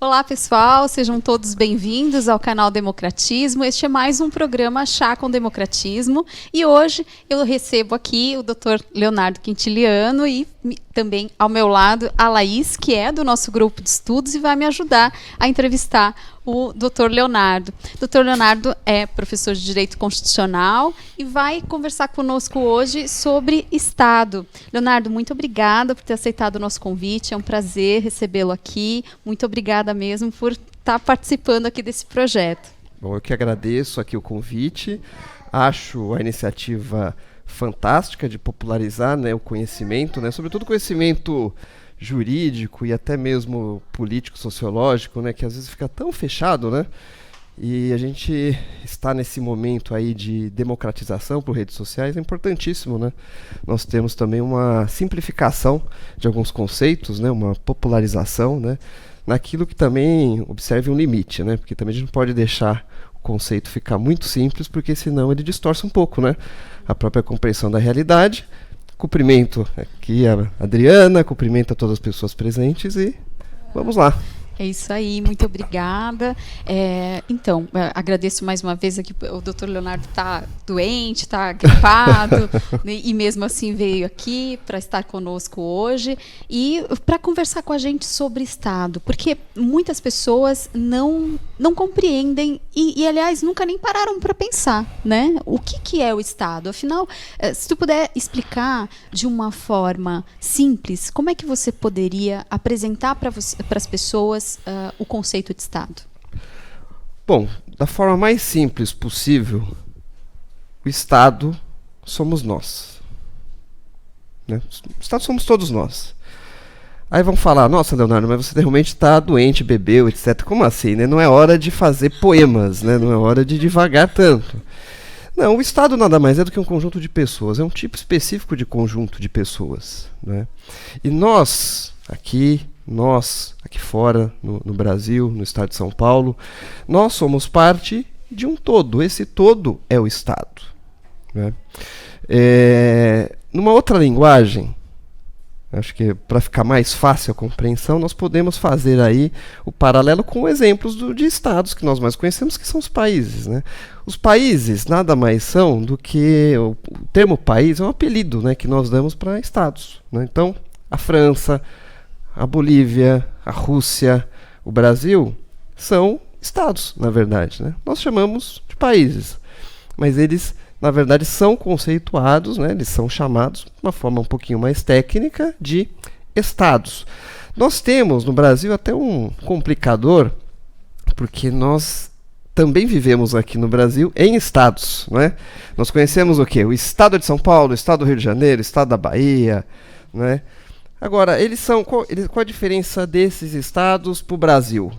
Olá, pessoal, sejam todos bem-vindos ao canal Democratismo. Este é mais um programa Chá com Democratismo e hoje eu recebo aqui o Dr. Leonardo Quintiliano e também ao meu lado a Laís, que é do nosso grupo de estudos e vai me ajudar a entrevistar o Dr. Leonardo. Dr. Leonardo é professor de Direito Constitucional e vai conversar conosco hoje sobre Estado. Leonardo, muito obrigada por ter aceitado o nosso convite, é um prazer recebê-lo aqui. Muito obrigada mesmo por estar participando aqui desse projeto. Bom, eu que agradeço aqui o convite, acho a iniciativa fantástica de popularizar, né, o conhecimento, né, sobretudo o conhecimento jurídico e até mesmo político, sociológico, né, que às vezes fica tão fechado, né, e a gente está nesse momento aí de democratização por redes sociais, é importantíssimo, né, nós temos também uma simplificação de alguns conceitos, né, uma popularização, né, naquilo que também observe um limite, né, porque também a gente não pode deixar o conceito ficar muito simples, porque senão ele distorce um pouco, né, a própria compreensão da realidade. Cumprimento aqui a Adriana, cumprimento a todas as pessoas presentes e vamos lá. É isso aí, muito obrigada. Então, agradeço mais uma vez aqui, o doutor Leonardo está doente, está gripado, e mesmo assim veio aqui para estar conosco hoje e para conversar com a gente sobre Estado, porque muitas pessoas não compreendem e, aliás, nunca nem pararam para pensar, né? O que é o Estado? Afinal, se tu puder explicar de uma forma simples, como é que você poderia apresentar para as pessoas o conceito de Estado? Bom, da forma mais simples possível, o Estado somos nós, né? O Estado somos todos nós. Aí vão falar, nossa, Leonardo, mas você realmente está doente, bebeu, etc. Como assim, né? Não é hora de fazer poemas, né? Não é hora de divagar tanto. Não, o Estado nada mais é do que um conjunto de pessoas, é um tipo específico de conjunto de pessoas, né? E nós aqui fora, no Brasil, no estado de São Paulo, nós somos parte de um todo. Esse todo é o Estado, né? Numa outra linguagem, acho que para ficar mais fácil a compreensão, nós podemos fazer aí o paralelo com exemplos de estados que nós mais conhecemos, que são os países, né? Os países nada mais são do que... O termo país é um apelido, né, que nós damos para estados, né? Então, a França, a Bolívia, a Rússia, o Brasil são estados, na verdade, né? Nós chamamos de países, mas eles, na verdade, são conceituados, né? Eles são chamados, de uma forma um pouquinho mais técnica, de estados. Nós temos no Brasil até um complicador, porque nós também vivemos aqui no Brasil em estados, né? Nós conhecemos o quê? O estado de São Paulo, o estado do Rio de Janeiro, o estado da Bahia, né? Agora, qual a diferença desses estados para o Brasil?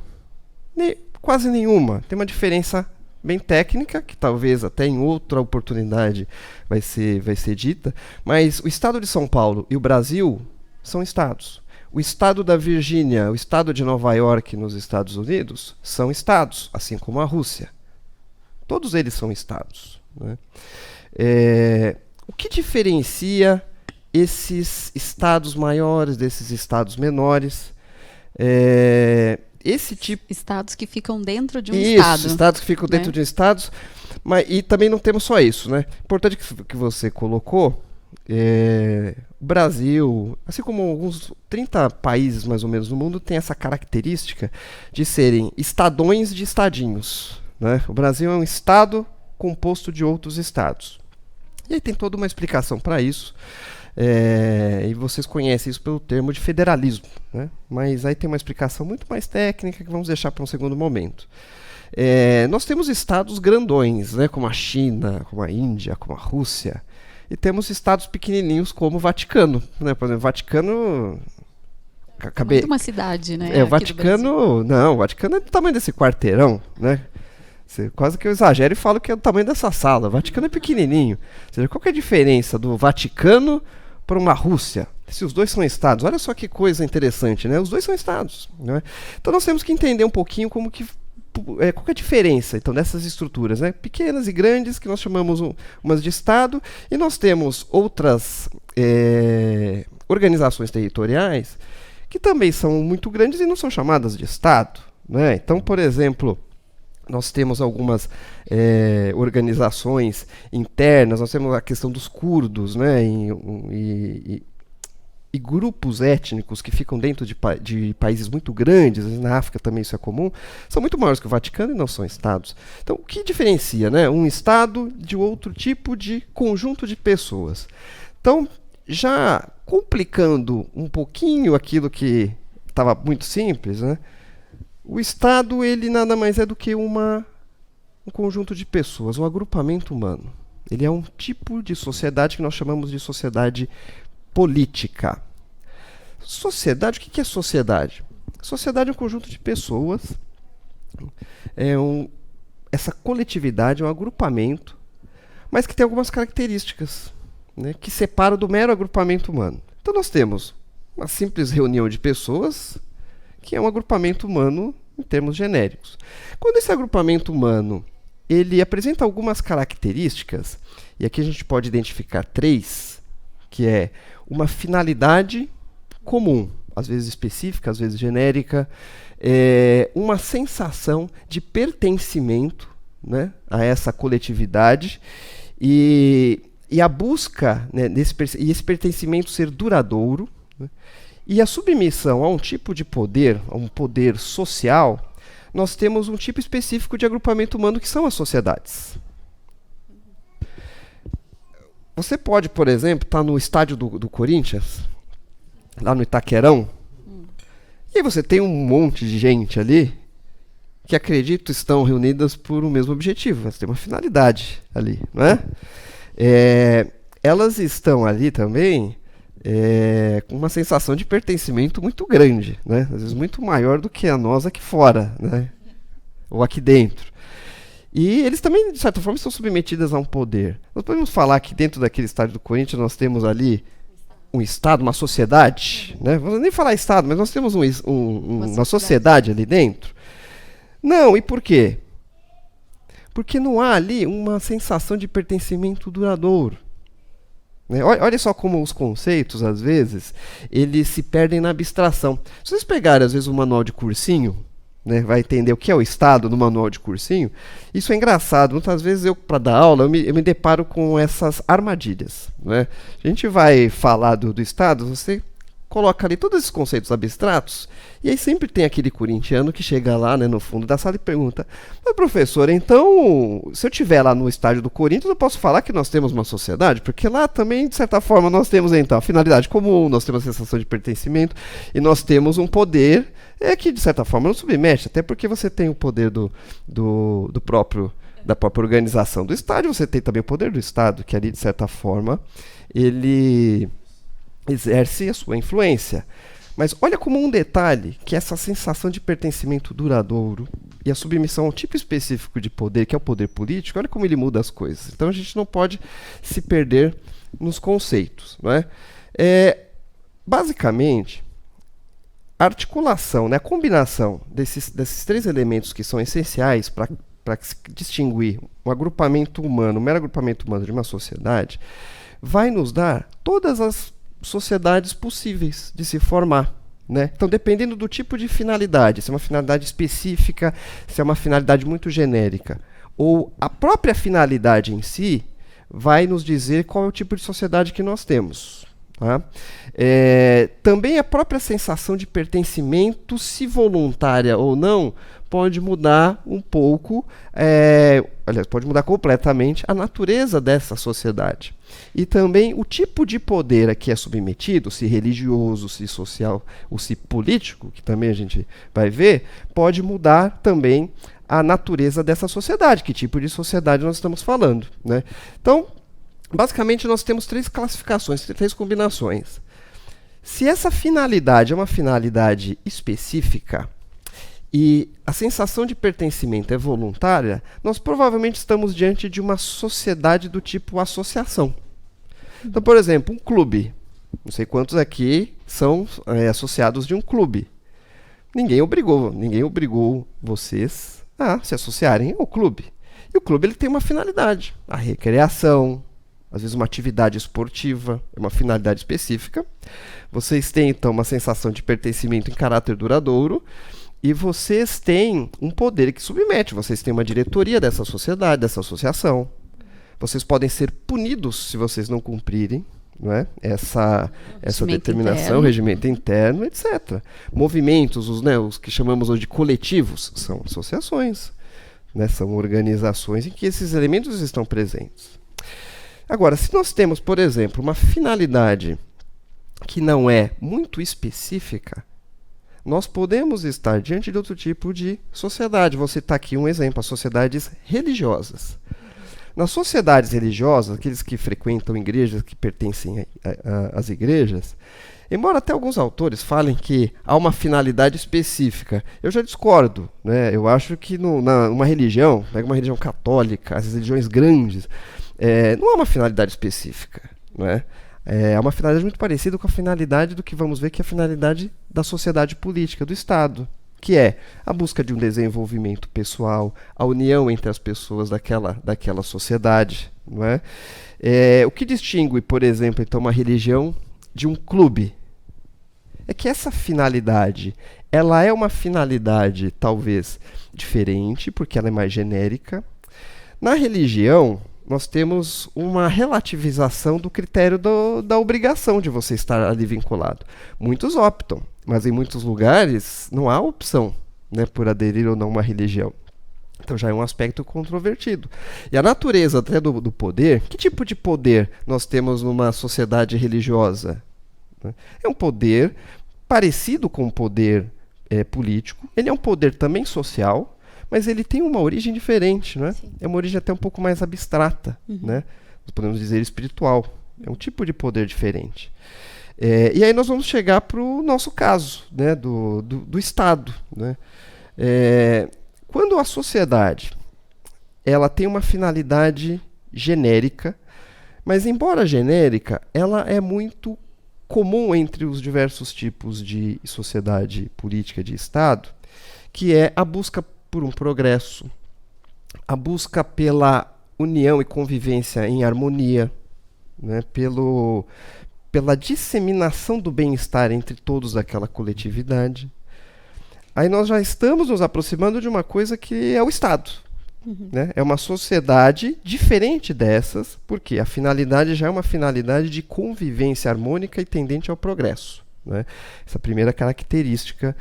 Quase nenhuma. Tem uma diferença bem técnica, que talvez até em outra oportunidade vai ser dita, mas o estado de São Paulo e o Brasil são estados. O estado da Virgínia, o estado de Nova York nos Estados Unidos são estados, assim como a Rússia. Todos eles são estados, né? O que diferencia esses estados maiores desses estados menores? Esse tipo... Estados que ficam dentro de um estado. Isso, estados que ficam dentro de estados. E também não temos só isso, né? Importante que você colocou, o Brasil, assim como alguns 30 países mais ou menos no mundo, tem essa característica de serem estadões de estadinhos, né? O Brasil é um estado composto de outros estados. E aí tem toda uma explicação para isso. E vocês conhecem isso pelo termo de federalismo, né? Mas aí tem uma explicação muito mais técnica que vamos deixar para um segundo momento. Nós temos estados grandões, né? Como a China, como a Índia, como a Rússia, e temos estados pequenininhos como o Vaticano, né? Por exemplo, o Vaticano... Muito uma cidade, né? O Vaticano... Não, o Vaticano é do tamanho desse quarteirão, né? Quase que eu exagero e falo que é do tamanho dessa sala. O Vaticano é pequenininho. Ou seja, qual que é a diferença do Vaticano para uma Rússia? Se os dois são estados, olha só que coisa interessante, né? Os dois são estados, né? Então nós temos que entender um pouquinho qual que é a diferença então, dessas estruturas, né? Pequenas e grandes, que nós chamamos umas de estado, e nós temos outras organizações territoriais que também são muito grandes e não são chamadas de estado, né? Então, por exemplo, nós temos algumas organizações internas, nós temos a questão dos curdos, né? E grupos étnicos que ficam dentro de países muito grandes, na África também isso é comum, são muito maiores que o Vaticano e não são estados. Então, o que diferencia, né, um estado de outro tipo de conjunto de pessoas? Então, já complicando um pouquinho aquilo que estava muito simples, né, o estado ele nada mais é do que um conjunto de pessoas, um agrupamento humano. Ele é um tipo de sociedade que nós chamamos de sociedade política. Sociedade, o que é sociedade? Sociedade é um conjunto de pessoas, essa coletividade é um agrupamento, mas que tem algumas características, né, que separam do mero agrupamento humano. Então nós temos uma simples reunião de pessoas, que é um agrupamento humano em termos genéricos. Quando esse agrupamento humano ele apresenta algumas características, e aqui a gente pode identificar 3, que é uma finalidade comum, às vezes específica, às vezes genérica, uma sensação de pertencimento, né, a essa coletividade e a busca, né, esse pertencimento ser duradouro, né, e a submissão a um tipo de poder, a um poder social. Nós temos um tipo específico de agrupamento humano que são as sociedades. Você pode, por exemplo, estar no estádio do Corinthians, lá no Itaquerão, e aí você tem um monte de gente ali que acredito estão reunidas por um mesmo objetivo, elas têm uma finalidade ali, não é? Elas estão ali também com uma sensação de pertencimento muito grande, né? Às vezes muito maior do que a nós aqui fora, né? Ou aqui dentro. E eles também, de certa forma, estão submetidas a um poder. Nós podemos falar que dentro daquele estádio do Corinthians nós temos ali um Estado, uma sociedade, né? Vamos nem falar Estado, mas nós temos uma sociedade ali dentro. Não, e por quê? Porque não há ali uma sensação de pertencimento duradouro. Né? Olha só como os conceitos, às vezes, eles se perdem na abstração. Se vocês pegarem, às vezes, um manual de cursinho, né, vai entender o que é o Estado no manual de cursinho, isso é engraçado. Muitas vezes, para dar aula, eu me deparo com essas armadilhas. Né? A gente vai falar do Estado, você coloca ali todos esses conceitos abstratos, e aí sempre tem aquele corintiano que chega lá, né, no fundo da sala e pergunta: mas professor, então, se eu estiver lá no estádio do Corinthians, eu posso falar que nós temos uma sociedade? Porque lá também, de certa forma, nós temos então a finalidade comum, nós temos a sensação de pertencimento, e nós temos um poder que, de certa forma, não submete, até porque você tem o poder da própria organização do estádio, você tem também o poder do Estado, que ali, de certa forma, ele exerce a sua influência. Mas olha como um detalhe, que essa sensação de pertencimento duradouro e a submissão a um tipo específico de poder, que é o poder político, olha como ele muda as coisas. Então a gente não pode se perder nos conceitos. Não é? Basicamente, a articulação, né, a combinação desses 3 elementos que são essenciais para distinguir um agrupamento humano, um mero agrupamento humano de uma sociedade, vai nos dar todas as sociedades possíveis de se formar. Né? Então, dependendo do tipo de finalidade, se é uma finalidade específica, se é uma finalidade muito genérica, ou a própria finalidade em si, vai nos dizer qual é o tipo de sociedade que nós temos. Tá? Também a própria sensação de pertencimento, se voluntária ou não, pode mudar um pouco, aliás, pode mudar completamente a natureza dessa sociedade. E também o tipo de poder a que é submetido, se religioso, se social ou se político, que também a gente vai ver, pode mudar também a natureza dessa sociedade, que tipo de sociedade nós estamos falando. Né? Então, basicamente, nós temos 3 classificações, 3 combinações. Se essa finalidade é uma finalidade específica e a sensação de pertencimento é voluntária, nós provavelmente estamos diante de uma sociedade do tipo associação. Então, por exemplo, um clube. Não sei quantos aqui são associados de um clube. Ninguém obrigou vocês a se associarem ao clube. E o clube ele tem uma finalidade, a recreação, às vezes uma atividade esportiva, é uma finalidade específica. Vocês têm, então, uma sensação de pertencimento em caráter duradouro e vocês têm um poder que submete. Vocês têm uma diretoria dessa sociedade, dessa associação. Vocês podem ser punidos se vocês não cumprirem, não é? essa determinação, interno. regimento interno, etc. Movimentos, os que chamamos hoje de coletivos, são associações, né? São organizações em que esses elementos estão presentes. Agora, se nós temos, por exemplo, uma finalidade que não é muito específica, nós podemos estar diante de outro tipo de sociedade. Vou citar aqui um exemplo, as sociedades religiosas. Nas sociedades religiosas, aqueles que frequentam igrejas, que pertencem às igrejas, embora até alguns autores falem que há uma finalidade específica, eu já discordo, né? Eu acho que numa religião, pega uma religião católica, as religiões grandes, não há uma finalidade específica, não é? É uma finalidade muito parecida com a finalidade do que vamos ver que é a finalidade da sociedade política, do Estado, que é a busca de um desenvolvimento pessoal, a união entre as pessoas daquela sociedade, não é? O que distingue, por exemplo, então, uma religião de um clube é que essa finalidade, ela é uma finalidade talvez diferente, porque ela é mais genérica. Na religião, nós temos uma relativização do critério da obrigação de você estar ali vinculado. Muitos optam, mas em muitos lugares não há opção, né, por aderir ou não a uma religião. Então já é um aspecto controvertido. E a natureza até do poder, que tipo de poder nós temos numa sociedade religiosa? É um poder parecido com o poder político, ele é um poder também social, mas ele tem uma origem diferente, né? É uma origem até um pouco mais abstrata, né? Nós podemos dizer espiritual. É um tipo de poder diferente. E aí nós vamos chegar para o nosso caso, né? do Estado, né? Quando a sociedade ela tem uma finalidade genérica, mas embora genérica, ela é muito comum entre os diversos tipos de sociedade política de Estado, que é a busca por um progresso, a busca pela união e convivência em harmonia, né, pela disseminação do bem-estar entre todos daquela coletividade. Aí nós já estamos nos aproximando de uma coisa que é o Estado. Né? É uma sociedade diferente dessas, porque a finalidade já é uma finalidade de convivência harmônica e tendente ao progresso. Né? Essa primeira característica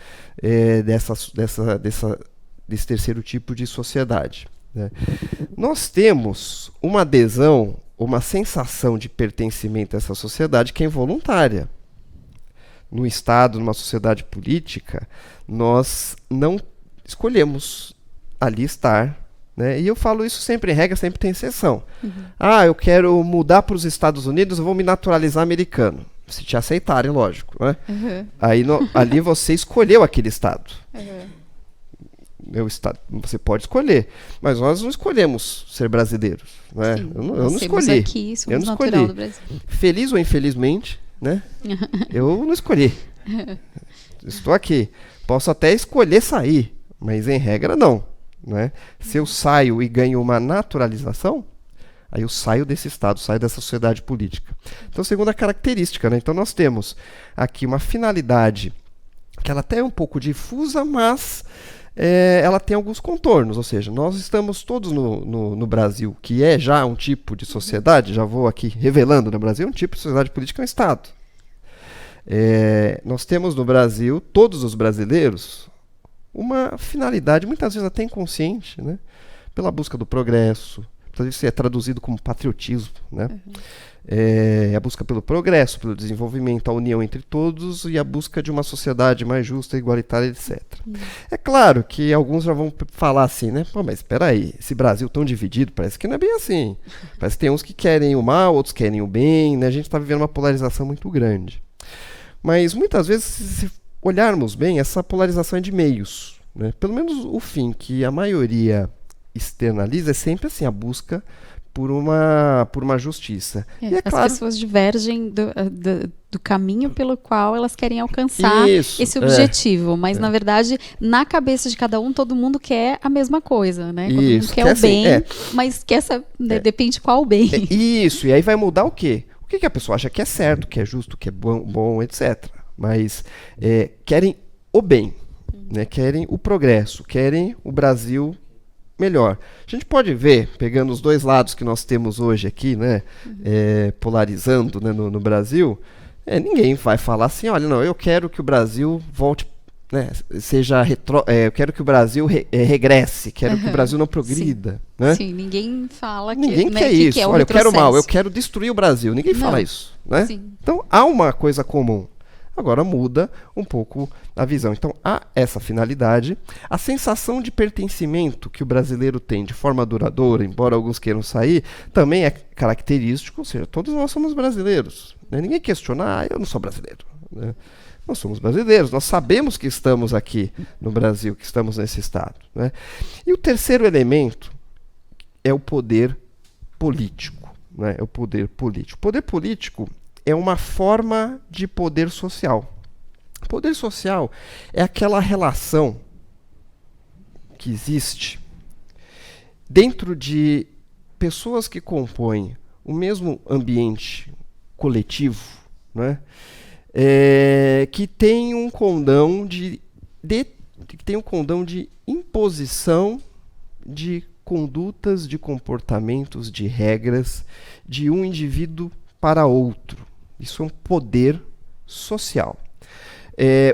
desse terceiro tipo de sociedade. Né? Nós temos uma adesão, uma sensação de pertencimento a essa sociedade que é involuntária. No Estado, numa sociedade política, nós não escolhemos ali estar. Né? E eu falo isso sempre, em regra, sempre tem exceção. Eu quero mudar para os Estados Unidos, eu vou me naturalizar americano. Se te aceitarem, lógico. Né? Aí ali você escolheu aquele Estado. Você pode escolher, mas nós não escolhemos ser brasileiros. Né? Sim, eu não escolhi. Aqui, somos natural do Brasil. Feliz ou infelizmente, né? Eu não escolhi. Estou aqui. Posso até escolher sair, mas em regra não. Né? Se eu saio e ganho uma naturalização, aí eu saio desse Estado, saio dessa sociedade política. Então, segunda característica, né? Então nós temos aqui uma finalidade que ela até é um pouco difusa, mas ela tem alguns contornos, ou seja, nós estamos todos no Brasil, que é já um tipo de sociedade, já vou aqui revelando, no Brasil um tipo de sociedade política, é um Estado. Nós temos no Brasil, todos os brasileiros, uma finalidade, muitas vezes até inconsciente, né? Pela busca do progresso, isso é traduzido como patriotismo, né? A busca pelo progresso, pelo desenvolvimento, a união entre todos e a busca de uma sociedade mais justa, igualitária, etc. É claro que alguns já vão falar assim, né? Pô, mas espera aí, esse Brasil tão dividido, parece que não é bem assim. Parece que tem uns que querem o mal, outros querem o bem, né? A gente está vivendo uma polarização muito grande. Mas muitas vezes, se olharmos bem, essa polarização é de meios. Né? Pelo menos o fim que a maioria externaliza é sempre assim, a busca por uma justiça. E é as claro, pessoas divergem do caminho pelo qual elas querem alcançar esse objetivo, mas na verdade, na cabeça de cada um, todo mundo quer a mesma coisa, né? Todo mundo quer o bem, mas quer depende qual bem. Isso, e aí vai mudar o quê? O que a pessoa acha que é certo, que é justo, que é bom, etc. Mas querem o bem. né? Querem o progresso, querem o Brasil melhor. A gente pode ver, pegando os dois lados que nós temos hoje aqui, né, polarizando, né, no Brasil, ninguém vai falar assim, olha, não, eu quero que o Brasil volte, né, eu quero que o Brasil regresse, quero que o Brasil não progrida. Sim, né? sim, ninguém fala ninguém né, quer isso. é o olha, eu quero retrocesso. mal, eu quero destruir o Brasil. Ninguém fala isso. Né? Sim. Então, há uma coisa comum. Agora muda um pouco a visão. Então, há essa finalidade. A sensação de pertencimento que o brasileiro tem de forma duradoura, embora alguns queiram sair, também é característico, ou seja, todos nós somos brasileiros. Né? Ninguém questiona, eu não sou brasileiro. Né? Nós somos brasileiros, nós sabemos que estamos aqui no Brasil, que estamos nesse estado. Né? E o terceiro elemento é o poder político. Né? É o poder político. O poder político é uma forma de poder social. Poder social é aquela relação que existe dentro de pessoas que compõem o mesmo ambiente coletivo, né? Que tem um condão de imposição de condutas, de comportamentos, de regras de um indivíduo para outro. Isso é um poder social.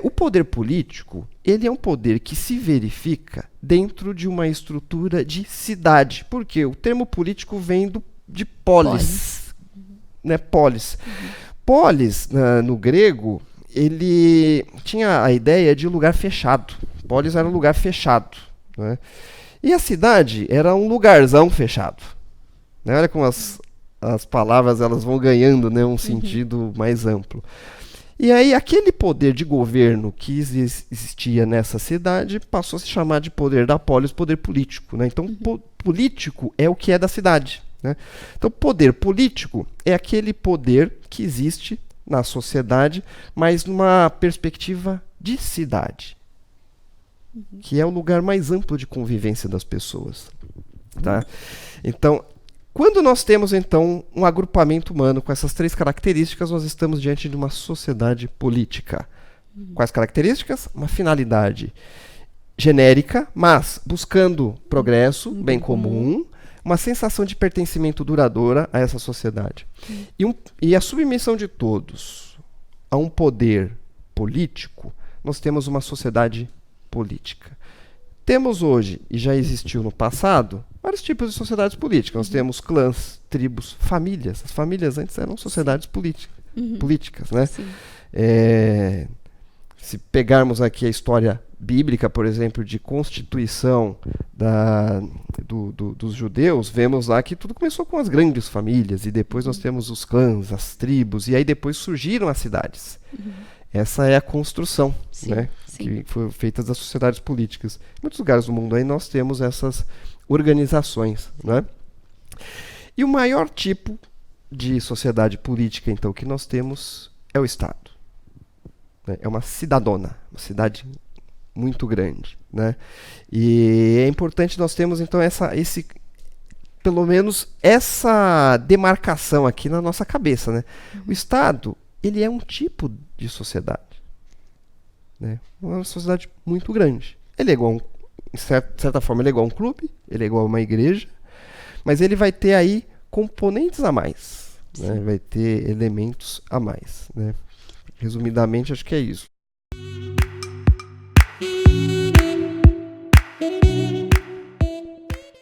O poder político, ele é um poder que se verifica dentro de uma estrutura de cidade. Porque o termo político vem de polis. Né? Polis. Polis, no grego, ele tinha a ideia de lugar fechado. Polis era um lugar fechado. Né? E a cidade era um lugarzão fechado. Né? Olha como as palavras elas vão ganhando, né, um sentido mais amplo. E aí aquele poder de governo que existia nessa cidade passou a se chamar de poder da polis, poder político. Né? Então, político é o que é da cidade. Né? Então, poder político é aquele poder que existe na sociedade, mas numa perspectiva de cidade, que é o lugar mais amplo de convivência das pessoas. Tá? Então, quando nós temos, então, um agrupamento humano com essas três características, nós estamos diante de uma sociedade política. Quais características? Uma finalidade genérica, mas buscando progresso, bem comum, uma sensação de pertencimento duradoura a essa sociedade. E a submissão de todos a um poder político, nós temos uma sociedade política. Temos hoje, e já existiu no passado, vários tipos de sociedades políticas. Nós temos clãs, tribos, famílias. As famílias antes eram sociedades políticas. Né? Se pegarmos aqui a história bíblica, por exemplo, de constituição dos judeus, vemos lá que tudo começou com as grandes famílias, e depois nós temos os clãs, as tribos, e aí depois surgiram as cidades. Essa é a construção, né, que foi feita das sociedades políticas. Em muitos lugares do mundo aí nós temos essas organizações. Né? E o maior tipo de sociedade política, então, que nós temos é o Estado. Né? É uma cidadona, uma cidade muito grande. Né? E é importante nós termos, então, pelo menos essa demarcação aqui na nossa cabeça. Né? O Estado, ele é um tipo de sociedade. Né? Uma sociedade muito grande. Ele é igual de certa forma, ele é igual a um clube, ele é igual a uma igreja, mas ele vai ter aí componentes a mais. Né? Vai ter elementos a mais. Né? Resumidamente, acho que é isso.